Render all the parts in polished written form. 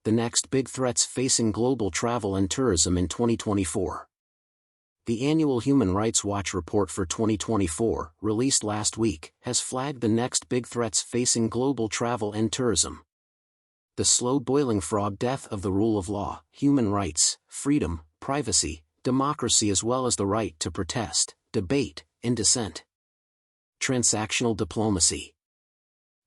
The Next Big Threats Facing Global Travel and Tourism in 2024. The annual Human Rights Watch report for 2024, released last week, has flagged the next big threats facing global travel and tourism. The slow-boiling frog death of the rule of law, human rights, freedom, privacy, democracy, as well as the right to protest, debate, and dissent. Transactional diplomacy.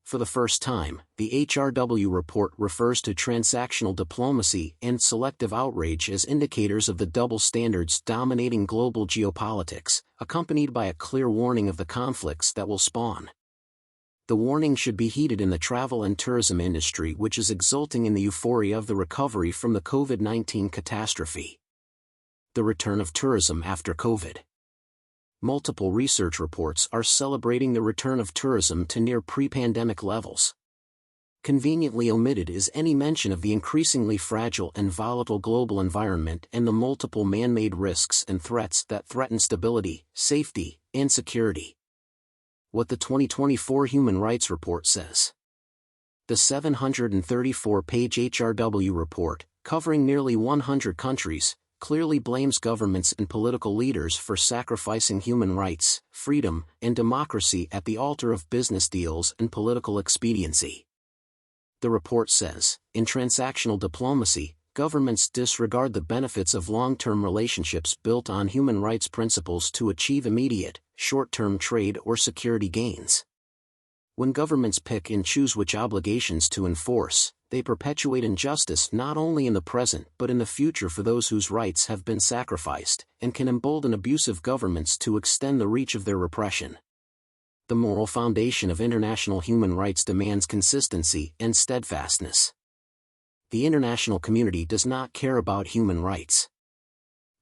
For the first time, the HRW report refers to transactional diplomacy and selective outrage as indicators of the double standards dominating global geopolitics, accompanied by a clear warning of the conflicts that will spawn. The warning should be heeded in the travel and tourism industry, which is exulting in the euphoria of the recovery from the COVID-19 catastrophe. The return of tourism after COVID. Multiple research reports are celebrating the return of tourism to near pre-pandemic levels. Conveniently omitted is any mention of the increasingly fragile and volatile global environment and the multiple man-made risks and threats that threaten stability, safety, and security. What the 2024 Human Rights Report says. The 734-page HRW report, covering nearly 100 countries, clearly blames governments and political leaders for sacrificing human rights, freedom, and democracy at the altar of business deals and political expediency. The report says, in transactional diplomacy, governments disregard the benefits of long-term relationships built on human rights principles to achieve immediate, short-term trade or security gains. When governments pick and choose which obligations to enforce, they perpetuate injustice not only in the present but in the future for those whose rights have been sacrificed, and can embolden abusive governments to extend the reach of their repression. The moral foundation of international human rights demands consistency and steadfastness. The international community does not care about human rights.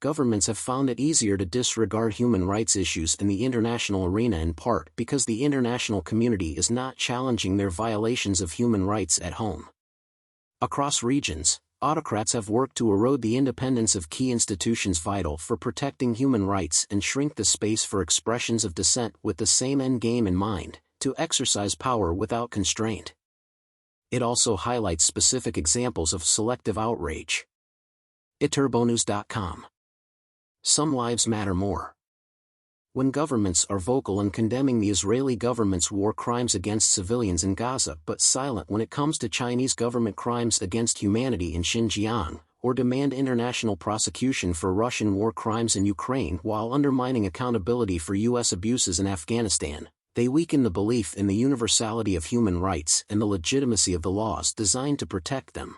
Governments have found it easier to disregard human rights issues in the international arena, in part because the international community is not challenging their violations of human rights at home. Across regions, autocrats have worked to erode the independence of key institutions vital for protecting human rights and shrink the space for expressions of dissent with the same end game in mind, to exercise power without constraint. It also highlights specific examples of selective outrage. Iterbonews.com. Some lives matter more. When governments are vocal in condemning the Israeli government's war crimes against civilians in Gaza but silent when it comes to Chinese government crimes against humanity in Xinjiang, or demand international prosecution for Russian war crimes in Ukraine while undermining accountability for U.S. abuses in Afghanistan, they weaken the belief in the universality of human rights and the legitimacy of the laws designed to protect them.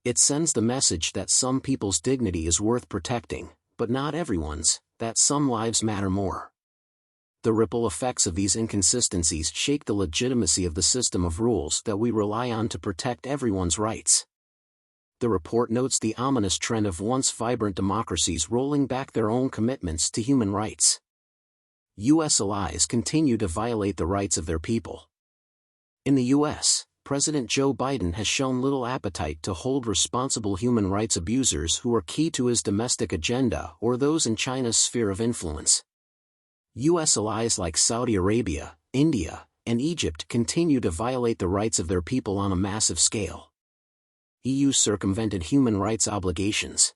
It sends the message that some people's dignity is worth protecting, but not everyone's, that some lives matter more. The ripple effects of these inconsistencies shake the legitimacy of the system of rules that we rely on to protect everyone's rights. The report notes the ominous trend of once vibrant democracies rolling back their own commitments to human rights. U.S. allies continue to violate the rights of their people. In the U.S., President Joe Biden has shown little appetite to hold responsible human rights abusers who are key to his domestic agenda or those in China's sphere of influence. U.S. allies like Saudi Arabia, India, and Egypt continue to violate the rights of their people on a massive scale. EU circumvented human rights obligations.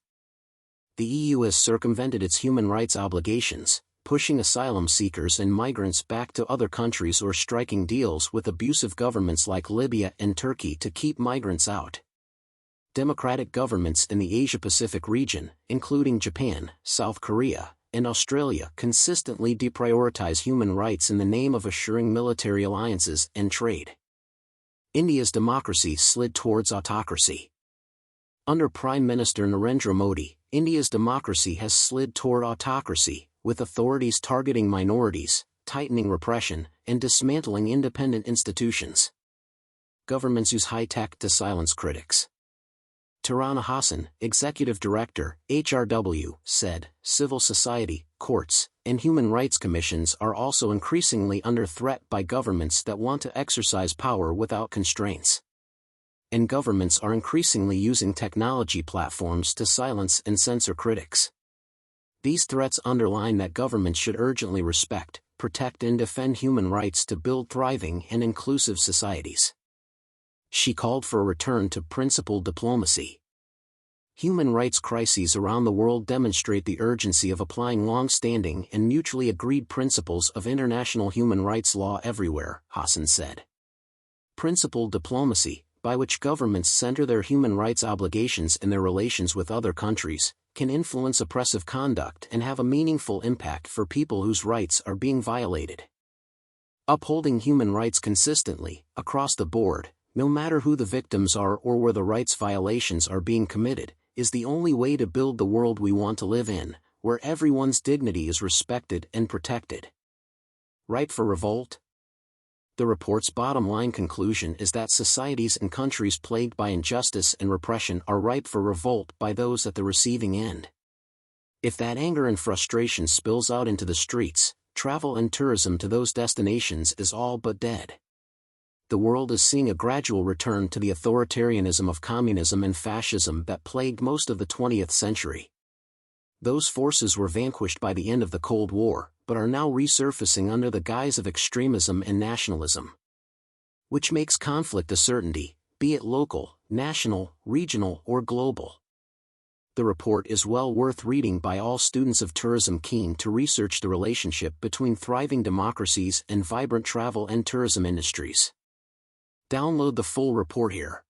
The EU has circumvented its human rights obligations, pushing asylum seekers and migrants back to other countries or striking deals with abusive governments like Libya and Turkey to keep migrants out. Democratic governments in the Asia-Pacific region, including Japan, South Korea, and Australia, consistently deprioritize human rights in the name of assuring military alliances and trade. India's democracy slid towards autocracy. Under Prime Minister Narendra Modi, India's democracy has slid toward autocracy, with authorities targeting minorities, tightening repression, and dismantling independent institutions. Governments use high-tech to silence critics. Tarana Hassan, Executive Director, HRW, said, civil society, courts, and human rights commissions are also increasingly under threat by governments that want to exercise power without constraints. And governments are increasingly using technology platforms to silence and censor critics. These threats underline that governments should urgently respect, protect and defend human rights to build thriving and inclusive societies. She called for a return to principled diplomacy. Human rights crises around the world demonstrate the urgency of applying long-standing and mutually agreed principles of international human rights law everywhere, Hassan said. Principled diplomacy, by which governments center their human rights obligations in their relations with other countries, can influence oppressive conduct and have a meaningful impact for people whose rights are being violated. Upholding human rights consistently, across the board, no matter who the victims are or where the rights violations are being committed, is the only way to build the world we want to live in, where everyone's dignity is respected and protected. Ripe for revolt? The report's bottom-line conclusion is that societies and countries plagued by injustice and repression are ripe for revolt by those at the receiving end. If that anger and frustration spills out into the streets, travel and tourism to those destinations is all but dead. The world is seeing a gradual return to the authoritarianism of communism and fascism that plagued most of the 20th century. Those forces were vanquished by the end of the Cold War, but are now resurfacing under the guise of extremism and nationalism. Which makes conflict a certainty, be it local, national, regional, or global. The report is well worth reading by all students of tourism keen to research the relationship between thriving democracies and vibrant travel and tourism industries. Download the full report here.